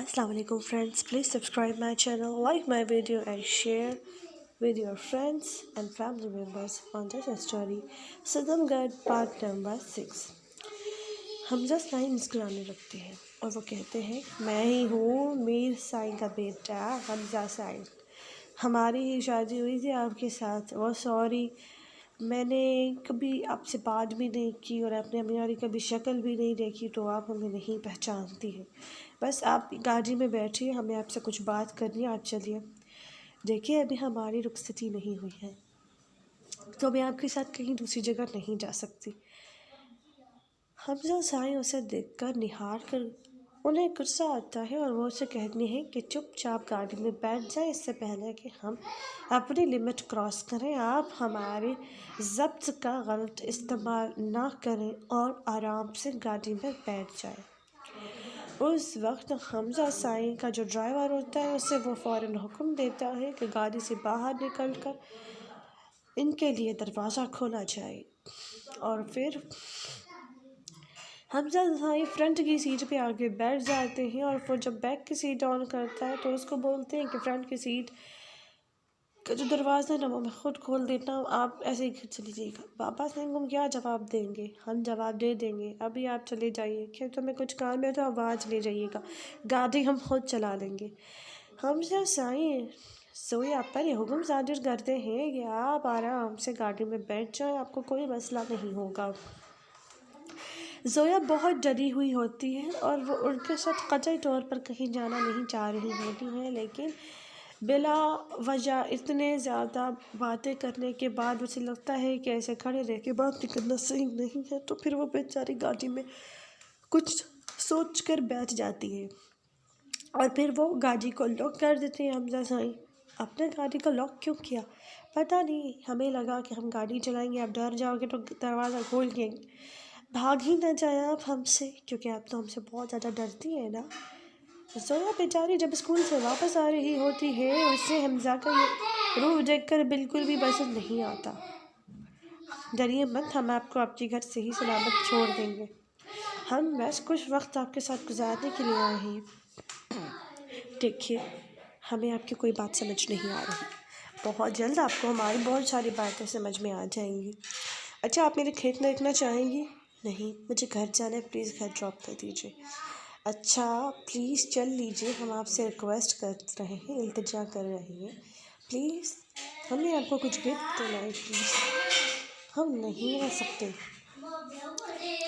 Assalamu alaikum friends, please subscribe my channel, like my video and share with your friends and family members on this story Sadamgarh part number 6। Hamza Sai मुस्कुराने लगते हैं और वो कहते हैं, मैं ही हूँ मीर साईं का बेटा हमजा साईं। हमारी ही शादी हुई थी आपके साथ। वो सॉरी, मैंने कभी आपसे बात भी नहीं की और आपने हमारी कभी शक्ल भी नहीं देखी, तो आप हमें नहीं पहचानती हैं। बस आप गाड़ी में बैठिए, हमें आपसे कुछ बात करनी है। आप चलिए। देखिए, अभी हमारी रुखसती नहीं हुई है, तो मैं आपके साथ कहीं दूसरी जगह नहीं जा सकती। हमजा साईं उसे देखकर निहार कर उन्हें गुस्सा आता है और वो उसे कहती है कि चुपचाप गाड़ी में बैठ जाए, इससे पहले कि हम अपनी लिमिट क्रॉस करें। आप हमारे ज़ब्त का गलत इस्तेमाल ना करें और आराम से गाड़ी में बैठ जाए। उस वक्त हमजा साईं का जो ड्राइवर होता है उसे वो फ़ौरन हुक्म देता है कि गाड़ी से बाहर निकलकर इनके लिए दरवाज़ा खोला जाए। और फिर हमजा साईं फ्रंट की सीट पे आके बैठ जाते हैं और फिर जब बैक की सीट ऑन करता है तो उसको बोलते हैं कि फ्रंट की सीट का जो दरवाज़ा है ना वो मैं ख़ुद खोल देता हूँ, आप ऐसे ही घर चली जाइएगा। बाबा सिंह हम क्या जवाब देंगे? हम जवाब दे देंगे, अभी आप चले जाइए, खेतों में कुछ काम है तो आप वहाँ चले जाइएगा, गाड़ी हम खुद चला लेंगे। हमजा साईं सोया पर हुक्म सादिर करते हैं कि आप आराम से गाड़ी में बैठ जाएं, आपको कोई मसला नहीं होगा। ज़ोया बहुत डरी हुई होती है और वो उनके साथ कतई तौर पर कहीं जाना नहीं चाह रही होती है, लेकिन बिला वजह इतने ज़्यादा बातें करने के बाद उसे लगता है कि ऐसे खड़े रह के बात करना सही नहीं है। तो फिर वो बेचारी गाड़ी में कुछ सोच कर बैठ जाती है और फिर वो गाड़ी को लॉक कर देते हैं। हमजा साईं अपने गाड़ी को लॉक क्यों किया पता नहीं, हमें लगा कि हम गाड़ी चलाएंगे, आप डर जाओगे तो दरवाज़ा खोल के भाग ही ना जाए आप हमसे, क्योंकि आप तो हमसे बहुत ज़्यादा डरती हैं ना। ज़ोया बेचारी जब स्कूल से वापस आ रही होती है, उससे हमजा का ये रूप देखकर बिल्कुल भी पसंद नहीं आता। डरिए मत, हम आपको आपके घर से ही सलामत छोड़ देंगे। हम बस कुछ वक्त आपके साथ गुजारने के लिए आए हैं। देखिए, हमें आपकी कोई बात समझ नहीं आ रही, बहुत जल्द आपको हमारी बहुत सारी बातें समझ में आ जाएंगी। अच्छा, आप मेरे खेत में देखना चाहेंगी? नहीं, मुझे घर जाना है, प्लीज़ घर ड्रॉप कर दीजिए। अच्छा, प्लीज़ चल लीजिए, हम आपसे रिक्वेस्ट कर रहे हैं, इल्तिजा कर रहे हैं, प्लीज़ हमें आपको कुछ गिफ्ट देना है, प्लीज़। हम नहीं रह सकते।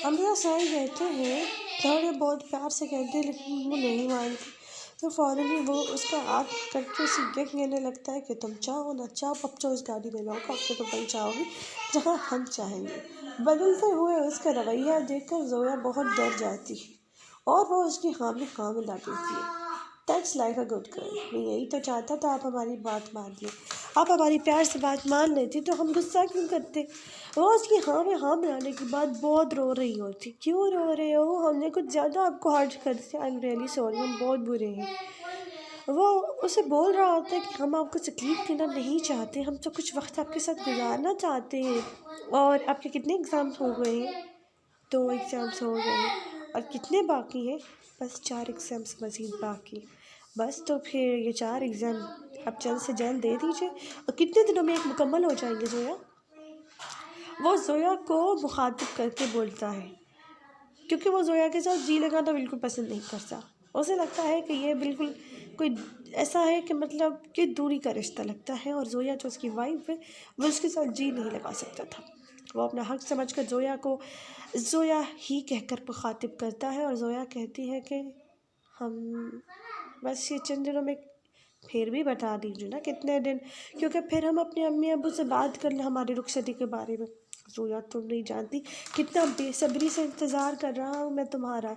हमजा साईं कहते हैं, थोड़े बहुत प्यार से कहते हैं, लेकिन वो नहीं मानती। तो फ़ौरन ही वो उसका आँख करके उसे गिफ्ट देने लगता है कि तुम चाहो ना चाहो, अब तो इस गाड़ी में लौटो, अब तो तुम चाहोगी जहाँ हम चाहेंगे। बदलते हुए उसका रवैया देखकर ज़ोया बहुत डर जाती है और वो उसकी हाँ में हाँ मिला देती है। That's like a good girl. मैं यही तो चाहता था, आप हमारी बात मान लें। आप हमारी प्यार से बात मान लेती तो हम गुस्सा क्यों करते। वो उसकी हाँ में हाँ मिलाने के बाद बहुत रो रही होती। क्यों रो रहे हो? हमने कुछ ज़्यादा आपको हर्ट कर दिया? आई एम रियली सॉरी, हम बहुत बुरे हैं। वो उसे बोल रहा होता है कि हम आपको तकलीफ़ देना नहीं चाहते, हम तो कुछ वक्त आपके साथ गुजारना चाहते हैं। और आपके कितने एग्ज़ाम्स हो गए हैं? 2 एग्ज़ाम्स हो गए हैं और कितने बाकी हैं? बस 4 एग्ज़ाम्स मज़ीद बाकी। बस तो फिर ये 4 एग्ज़ाम आप जल्द से जल्द दे दीजिए। और कितने दिनों में एक मुकम्मल हो जाएंगे ज़ोया? वो ज़ोया को मुखातिब करके बोलता है, क्योंकि वो ज़ोया के साथ जी लगाना बिल्कुल पसंद नहीं करता। उसे लगता है कि ये बिल्कुल कोई ऐसा है कि मतलब कि दूरी का रिश्ता लगता है, और ज़ोया जो उसकी वाइफ है वो उसके साथ जी नहीं लगा सकता था। वो अपना हक समझकर ज़ोया को ज़ोया ही कहकर मुखातिब करता है और ज़ोया कहती है कि हम बस ये चंद दिनों में, फिर भी बता दीजिए ना कितने दिन, क्योंकि फिर हम अपने अम्मी अब्बू से बात कर लें हमारी रुखसती के बारे में। ज़ोया तुम नहीं जानती कितना बेसब्री से इंतज़ार कर रहा हूँ मैं तुम्हारा।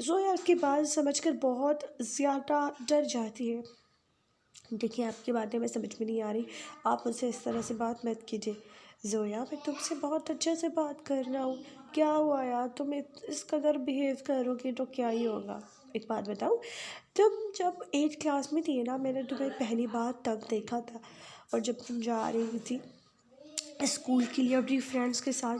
ज़ोया की बात समझकर बहुत ज़्यादा डर जाती है। देखिए, आपकी बातें मैं समझ में नहीं आ रही, आप मुझसे इस तरह से बात मत कीजिए। ज़ोया, मैं तुमसे बहुत अच्छे से बात कर रहा हूँ, क्या हुआ यार? तुम इस कदर बिहेव करोगे तो क्या ही होगा। एक बात बताऊँ, तुम जब 8th क्लास में थी ना, मैंने तुम्हें पहली बार तब देखा था, और जब तुम जा रही थी स्कूल के लिए अपनी फ्रेंड्स के साथ,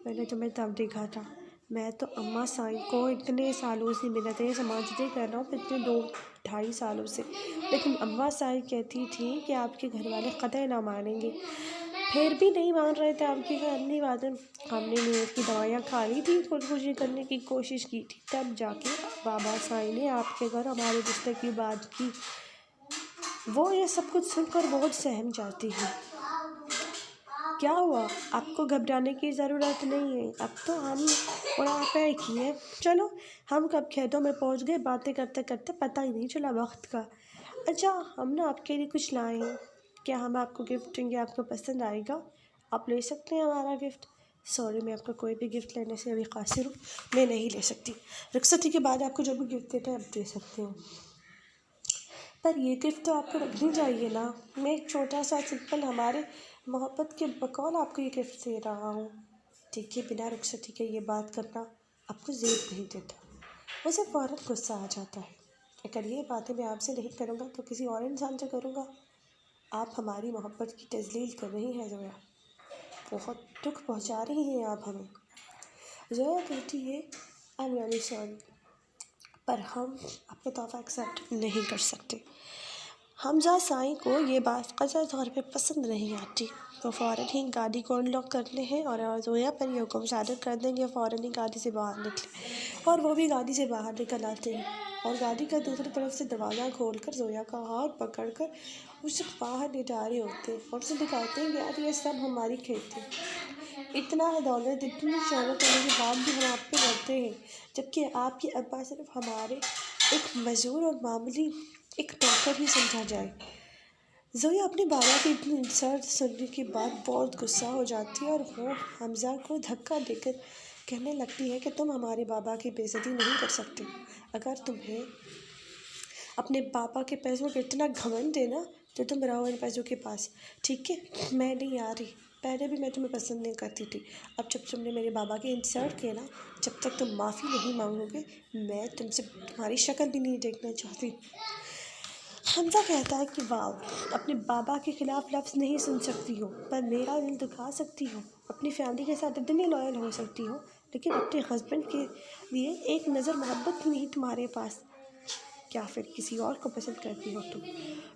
मैंने तुम्हें तब देखा था। मैं तो अम्मा साईं को इतने सालों से मिन्नतें समाजतें कर रहा हूँ, पिछले 2-2.5 सालों से, लेकिन अम्मा साईं कहती थी कि आपके घर वाले कतई ना मानेंगे। फिर भी नहीं मान रहे थे आपकी फैमिली वाले। हमने नींद की दवाइयाँ खा ली थी, खुदकुशी करने की कोशिश की थी, तब जाके बाबा साईं ने आपके घर हमारे रिश्ते की बात की। वो ये सब कुछ सुनकर बहुत सहम जाती है। क्या हुआ? आपको घबराने की ज़रूरत नहीं है, अब तो हम उड़ापे की है। चलो, हम कब खेतों में पहुंच गए, बातें करते करते पता ही नहीं चला वक्त का। अच्छा, हम ना आपके लिए कुछ लाए हैं, क्या हम आपको गिफ्ट देंगे? आपको पसंद आएगा, आप ले सकते हैं हमारा गिफ्ट। सॉरी, मैं आपका कोई भी गिफ्ट लेने से अभी कासिर हूँ, मैं नहीं ले सकती। रुखसती के बाद आपको जो भी गिफ्ट देता है आप दे सकते हो, पर ये गिफ्ट तो आपको रखनी चाहिए ना। मैं एक छोटा सा सिंपल हमारे मोहब्बत के बकौल आपको ये गिफ्ट दे रहा हूँ। देखिए, बिना रुखसती के ये बात करना आपको ज़ेब नहीं देता, मुझे फ़ौरन गुस्सा आ जाता है। अगर ये बातें मैं आपसे नहीं करूँगा तो किसी और इंसान से करूँगा। आप हमारी मोहब्बत की तज़लील कर रही हैं ज़ोया, बहुत दुख पहुँचा रही हैं आप हमें। ज़ोया कहती है, आई एम रियली सॉरी, पर हम आपका तोहफ़ा एक्सेप्ट नहीं कर सकते। हमजा साईं को ये बात क़ज़ा तौर पे पसंद नहीं आती। वो फ़ौरन ही गाड़ी को अनलॉक करते हैं और ज़ोया पर ये हुक्म सादर कर देंगे फ़ौरन ही गाड़ी से बाहर निकले, और वो भी गाड़ी से बाहर निकल आते हैं और गाड़ी का दूसरी तरफ से दरवाज़ा खोलकर ज़ोया का हाथ पकड़कर उसे बाहर ले जा रहे होते हैं और उसे दिखाते हैं, यार ये सब हमारी खेती, इतना दौलत, इतनी शौहरत होने के बाद भी हम आप पे लड़ते हैं, जबकि आपके अब्बा सिर्फ हमारे एक मज़दूर और मामूली एक नौकर ही समझा जाए। ज़ोया अपने बाबा की इतनी इंसल्ट सुनने के बाद बहुत गुस्सा हो जाती है और वो हमजा को धक्का देकर कहने लगती है कि तुम हमारे बाबा की बेइज्जती नहीं कर सकते। अगर तुम्हें अपने पापा के पैसों का इतना घमंड है ना, तो तुम रहो इन पैसों के पास, ठीक है? मैं नहीं आ रही। पहले भी मैं तुम्हें पसंद नहीं करती थी, अब जब तुमने मेरे बाबा की इंसल्ट किया ना, जब तक तुम माफ़ी नहीं मांगोगे, मैं तुमसे तुम्हारी शक्ल भी नहीं देखना चाहती। हमजा कहता है कि वाह, अपने बाबा के ख़िलाफ़ लफ्ज़ नहीं सुन सकती हो, पर मेरा दिल दुखा सकती हो। अपनी फैमिली के साथ इतनी लॉयल हो सकती हो, लेकिन अपने हस्बैंड के लिए एक नज़र मोहब्बत नहीं तुम्हारे पास। क्या फिर किसी और को पसंद करती हो तुम?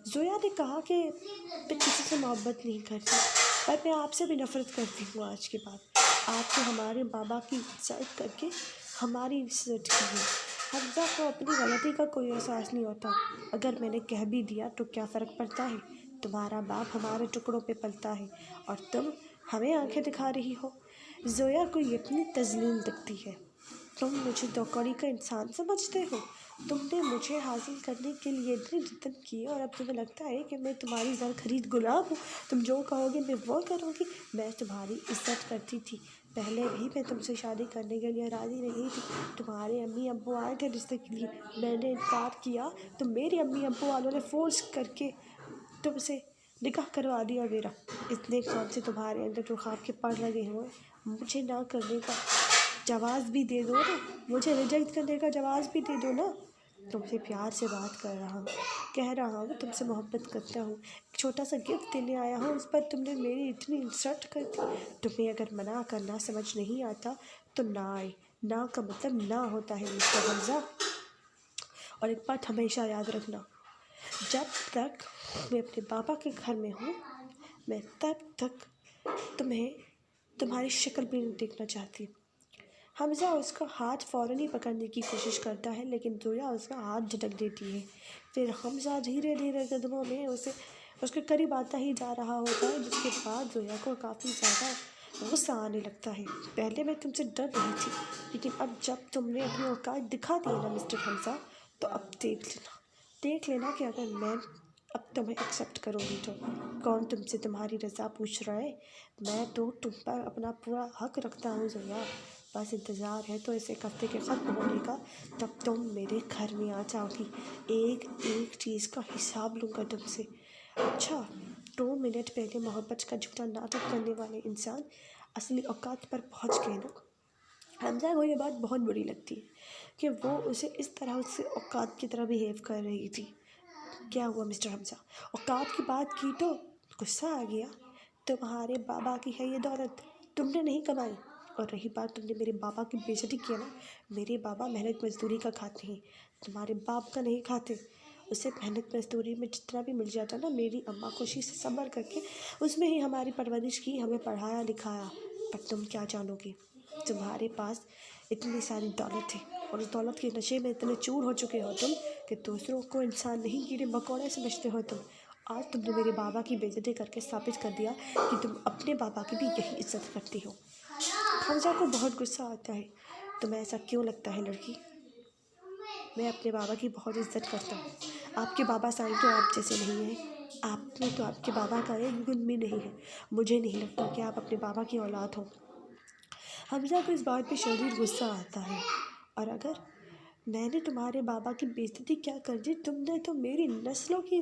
ज़ोया ने कहा कि मैं किसी से मोहब्बत नहीं करती, पर मैं आपसे भी नफ़रत करती हूँ आज के बाद। आपने हमारे बाबा की इज़्ज़त करके हमारी इज़्ज़त की है। हमजा को अपनी गलती का कोई एहसास नहीं होता। अगर मैंने कह भी दिया तो क्या फ़र्क पड़ता है? तुम्हारा बाप हमारे टुकड़ों पे पलता है और तुम हमें आंखें दिखा रही हो। ज़ोया को यकीनी तज़लील दिखती है। तुम मुझे दो कौड़ी का इंसान समझते हो? तुमने मुझे हासिल करने के लिए इतने जतन किए और अब तुम्हें लगता है कि मैं तुम्हारी ज़र खरीद गुलाब हूँ, तुम जो कहोगे मैं वो करूँगी। मैं तुम्हारी इज़्ज़त करती थी, पहले भी मैं तुमसे शादी करने के लिए राज़ी नहीं थी। तुम्हारे अम्मी अब्बू आए थे रिश्ते के लिए, मैंने इनकार किया तो मेरे अम्मी अब्बू वालों ने फ़ोर्स करके तुमसे निकाह करवा दिया मेरा। इतने कौन से तुम्हारे अंदर जो ख्वाब के पर लगे हुए, मुझे ना करने का जवाज़ भी दे दो ना, मुझे रिजेक्ट करने का जवाज़ भी दे दो ना। तुमसे प्यार से बात कर रहा हूँ, कह रहा हूँ तुमसे मोहब्बत करता हूँ, एक छोटा सा गिफ्ट देने आया हूँ, उस पर तुमने मेरी इतनी इंसल्ट कर दी। तुम्हें अगर मना करना समझ नहीं आता तो ना आए, ना का मतलब ना होता है मिस्टर हमजा। और एक बात हमेशा याद रखना, जब तक मैं अपने पापा के घर में हूँ, मैं तब तक तुम्हें तुम्हारी शक्ल भी नहीं देखना चाहती। हमजा उसका हाथ फ़ौरन ही पकड़ने की कोशिश करता है, लेकिन ज़ोया उसका हाथ झटक देती है। फिर हमजा धीरे धीरे कदमों में उसके करीब आता ही जा रहा होता है, जिसके बाद ज़ोया को काफ़ी ज़्यादा गुस्सा आने लगता है। पहले मैं तुमसे डर रही थी, लेकिन अब जब तुमने अपनी औकात दिखा दी है ना मिस्टर हमजा, तो अब देख लेना कि अगर मैं अब तुम्हें एक्सेप्ट करूँगी तो कौन तुमसे तुम्हारी रज़ा पूछ रहा है? मैं तो तुम पर अपना पूरा हक रखता हूँ ज़ोया। बस इंतज़ार है तो इस एक हफ्ते के ख़त्म होने का, तब तुम मेरे घर में आ जाओगी। एक एक चीज़ का हिसाब लूँगा तुमसे। अच्छा, 2 मिनट पहले मोहब्बत का झूठा नाटक करने वाले इंसान असली औकात पर पहुँच गए ना। हमजा को ये बात बहुत बुरी लगती है कि वो उसे इस तरह उससे औकात की तरह बिहेव कर रही थी। क्या हुआ मिस्टर हमजा? औकात की बात की तो गुस्सा आ गया? तुम्हारे बाबा की है ये दौलत, तुमने नहीं कमाई, और रही बात तुमने मेरे बाबा की बेइज्जती किया ना, मेरे बाबा मेहनत मजदूरी का खाते हैं, तुम्हारे बाप का नहीं खाते। उसे मेहनत मजदूरी में जितना भी मिल जाता ना, मेरी अम्मा खुशी से सब्र करके उसमें ही हमारी परवरिश की, हमें पढ़ाया लिखाया। पर तुम क्या जानोगे, तुम्हारे पास इतनी सारी दौलत है और उस दौलत के नशे में इतने चूर हो चुके हो तुम कि दूसरों को इंसान नहीं कीड़े मकोड़े समझते हो तुम। आज तुमने मेरे बाबा की बेइज्जती करके साबित कर दिया कि तुम अपने बाबा की भी यही इज्जत करती हो। हमजा को बहुत गुस्सा आता है। तुम्हें ऐसा क्यों लगता है लड़की? मैं अपने बाबा की बहुत इज्जत करता हूँ। आपके बाबा साईं तो आप जैसे नहीं हैं। आप में तो आपके बाबा का एक गुण भी नहीं है। मुझे नहीं लगता कि आप अपने बाबा की औलाद हो। हमजा को इस बात पे शदीद गुस्सा आता है। और अगर मैंने तुम्हारे बाबा की बेइज्जती क्या कर दी? तुमने तो मेरी नस्लों की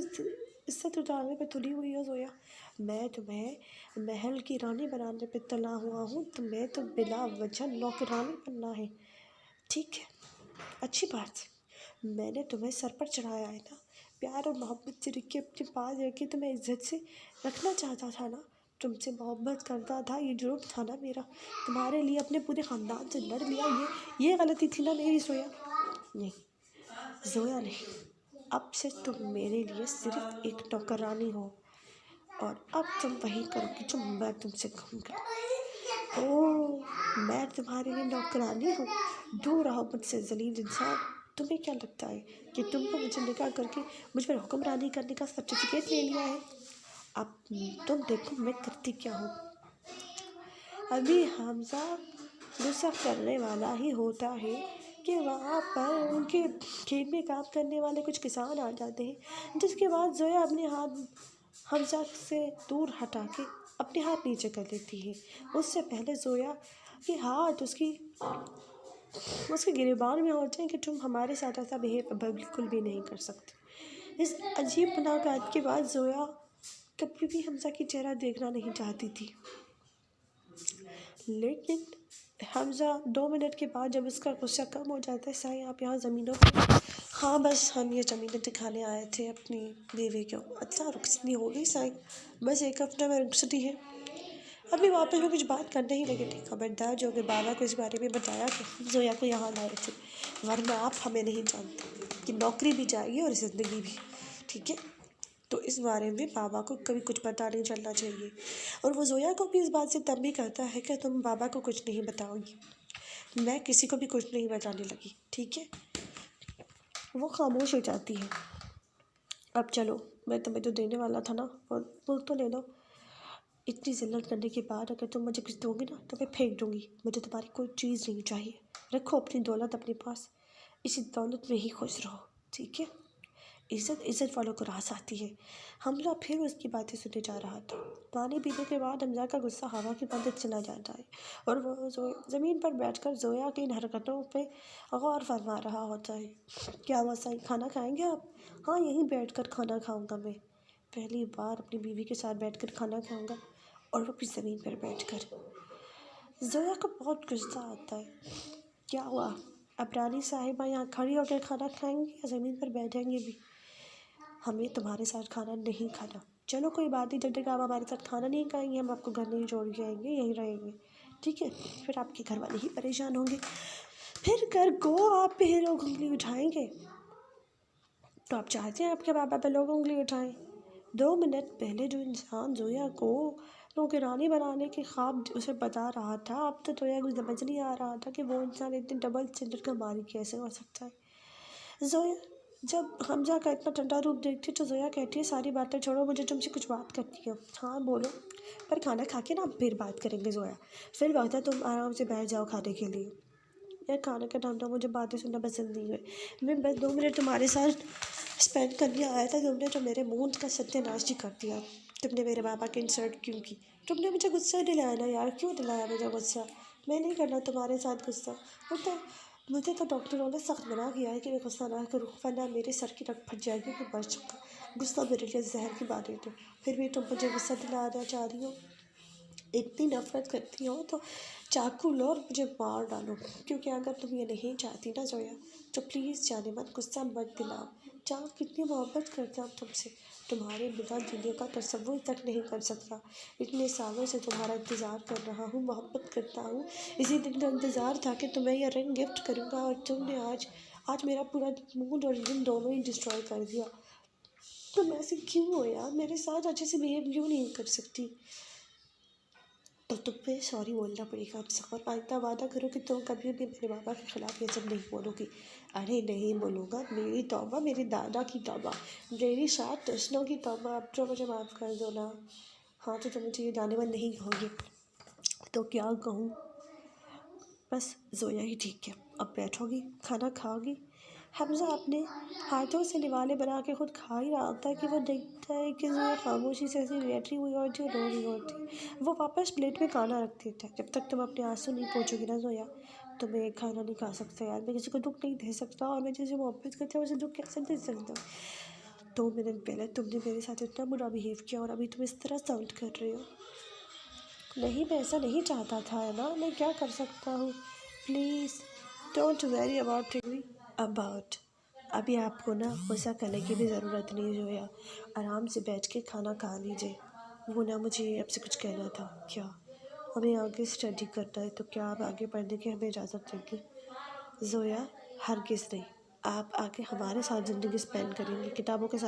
इज्जत उतारने पे तुली हुई हो जोया। मैं तुम्हें महल की रानी बनाने पे तला हुआ हूँ, तुम्हें तो बिला वजह नौकरानी बनना है। ठीक है, अच्छी बात है, मैंने तुम्हें सर पर चढ़ाया है ना, प्यार और मोहब्बत से रख के अपने पास रख के तुम्हें इज्जत से रखना चाहता था ना, तुमसे मोहब्बत करता था, ये जुर्म था ना मेरा। तुम्हारे लिए अपने पूरे ख़ानदान से लड़ लिया, ये गलती थी ना मेरी जोया? नहीं जोया नहीं, अब से तुम मेरे लिए सिर्फ एक नौकरानी हो और अब तुम वही करोगी जो मैं तुमसे कहूँगा। ओह, मैं तुम्हारे लिए नौकरानी हूँ? दूर रहो मुझसे ज़लील इंसान। तुम्हें क्या लगता है कि तुमको मुझे निकाह करके मुझ पर हुक्मरानी करने का सर्टिफिकेट ले लिया है? अब तुम देखो मैं करती क्या हूँ। अभी हमजा गुस्सा करने वाला ही होता है कि वहाँ पर उनके खेत में काम करने वाले कुछ किसान आ जाते हैं, जिसके बाद जोया अपने हाथ हमजा से दूर हटा के अपने हाथ नीचे कर लेती है। उससे पहले जोया के हाथ उसके गिरबान में होते हैं कि तुम हमारे साथ ऐसा बिहेव बिल्कुल भी नहीं कर सकते। इस अजीब मुलाकात के बाद जोया कभी भी हमजा की चेहरा देखना नहीं चाहती थी, लेकिन हमजा 2 मिनट के बाद जब उसका गुस्सा कम हो जाता है, साईं आप यहाँ ज़मीनों पर? हाँ बस हम ये ज़मीनें दिखाने आए थे अपनी बीवी को। अच्छा रुखसती हो गई साईं? बस 1 हफ्ते में रुखसती है। अभी वापस में कुछ बात करने ही लगे थे। खबरदार जो कि बाबा को इस बारे में बताया कि जोया को यहाँ लाए थे, वरना आप हमें नहीं जानते कि नौकरी भी जाएगी और ज़िंदगी भी। ठीक है, तो इस बारे में बाबा को कभी कुछ पता नहीं चलना चाहिए। और वो जोया को भी इस बात से तंबी करता है कि तुम बाबा को कुछ नहीं बताओगी। मैं किसी को भी कुछ नहीं बताने लगी, ठीक है? वो खामोश हो जाती है। अब चलो, मैं तुम्हें तो देने वाला था ना, और बोल तो ले लो। इतनी जिल्लत करने के बाद अगर तुम मुझे कुछ दोगे ना तो मैं फेंक दूँगी। मुझे तुम्हारी कोई चीज़ नहीं चाहिए। रखो अपनी दौलत अपने पास, इसी दौलत में ही खुश रहो, ठीक है? इज़्ज़त वालों को रास आती है। हमजा फिर उसकी बातें सुने जा रहा था। पानी पीने के बाद हमजा का गुस्सा हवा की मांद चला जाता है और वो ज़मीन पर बैठकर जोया की इन हरकतों पे गौर फरमा रहा होता है। क्या हुआ साईं, खाना खाएंगे आप? हाँ, यहीं बैठकर खाना खाऊंगा मैं। पहली बार अपनी बीवी के साथ बैठकर खाना खाऊंगा, और वो भी ज़मीन पर बैठकर। जोया को बहुत गुस्सा आता है। क्या हुआ, अब रानी साहिबा यहाँ खड़ी होकर खाना खाएंगी या ज़मीन पर बैठेंगे भी? हमें तुम्हारे साथ खाना नहीं खाना। चलो कोई बात नहीं, जब तक आप हमारे साथ खाना नहीं खाएंगे हम आपको घर नहीं छोड़ के आएंगे, यहीं रहेंगे, ठीक है? फिर आपके घर वाले ही परेशान होंगे, फिर घर को आप पे लोग उंगली उठाएंगे। तो आप चाहते हैं आपके बाबा पे लोग उंगली उठाएं? 2 मिनट पहले जो इंसान जोया को नौकरानी बनाने के ख्वाब उसे बता रहा था, अब तो जोया को समझ नहीं आ रहा था कि वो इंसान इतने डबल स्टैंडर्ड का मालिक कैसे हो सकता है। जोया जब हमजा का इतना ठंडा रूप देखती है तो जोया कहती है, सारी बातें छोड़ो, मुझे तुमसे कुछ बात करनी है। हाँ बोलो, पर खाना खा के ना फिर बात करेंगे जोया। फिर वक्त है तुम आराम से बैठ जाओ खाने के लिए। यार खाने का टाइम था, मुझे बातें सुनना पसंद नहीं है। मैं बस 2 मिनट तुम्हारे साथ स्पेंड करने आया था, तुमने तो मेरे मुंह का सत्यानाश ही कर दिया। तुमने मेरे पापा की इंसल्ट क्यों की? तुमने मुझे गुस्सा दिलाया ना यार, क्यों दिलाया मुझे गुस्सा? मैं नहीं करना तुम्हारे साथ गुस्सा। मुझे तो डॉक्टरों ने सख्त मना किया है कि मैं गुस्सा ना करूँ, वरना मेरे सर की रग फट जाएगी, मैं मर जाऊँगा। गुस्सा मेरे लिए जहर की बात है, तो फिर भी तुम मुझे गुस्सा दिलाना चाह रही हो। इतनी नफ़रत करती हो तो चाकू लो और मुझे मार डालो, क्योंकि अगर तुम ये नहीं चाहती ना जोया, तो प्लीज़ जाने मत, गुस्सा मत दिलाओ। जाओ, कितनी मोहब्बत करता हूँ तुमसे, तुम्हारे बिना जीने का तसव्वुर तक नहीं कर सकता। इतने सालों से तुम्हारा इंतज़ार कर रहा हूँ, मोहब्बत करता हूँ। इसी दिन का इंतज़ार था कि तुम्हें यह रिंग गिफ्ट करूँगा, और तुमने आज मेरा पूरा मूड और दिन दोनों ही डिस्ट्रॉय कर दिया। तुम ऐसे क्यों हो यार, मेरे साथ अच्छे से बिहेव क्यों नहीं कर सकती? तो तुम पे सॉरी बोलना पड़ेगा अब से, और आइंदा वादा करो कि तुम कभी भी मेरे पापा के ख़िलाफ़ ये सब नहीं बोलोगी। अरे नहीं बोलूँगा, मेरी तौबा, मेरी दादा की तौबा, मेरी 7 नस्लों की तौबा, अब तो मुझे माफ़ कर दो ना। हाँ, तो तुम मुझे ये जाने मन नहीं कहोगे तो क्या कहूँ? बस जोया ही ठीक है। अब बैठोगी, खाना खाओगी? हमज़ा अपने हाथों से निवाले बना के खुद खा ही रहा होता है कि वो देखता है कि जोया खामोशी से ऐसी बैठी हुई होती है, रो रही होती है। वो वापस प्लेट में खाना रख देता है। जब तक तुम अपने आंसू नहीं पोंछोगी ना जोया, तो मैं खाना नहीं खा सकता यार। मैं किसी को दुःख नहीं दे सकता, और मैं जिसे मोहब्बत करती हूँ उसे दुःख कैसे दे सकता हूँ? 2 मिनट पहले तुमने मेरे साथ इतना बुरा बिहेव किया, और अभी तुम इस तरह साउंड कर रहे हो। नहीं, मैं ऐसा नहीं चाहता था, है ना? मैं क्या कर सकता हूँ? प्लीज़ डोंट वरी अबाउट अभी आपको ना गुस्सा करने की भी ज़रूरत नहीं जोया। आराम से बैठ के खाना खा लीजिए। वो ना मुझे आपसे कुछ कहना था। क्या? हमें आगे स्टडी करना है, तो क्या आप आगे पढ़ने की हमें इजाज़त देंगी? जोया, हरगिज़ नहीं। आप आगे हमारे साथ ज़िंदगी स्पेंड करेंगी, किताबों के साथ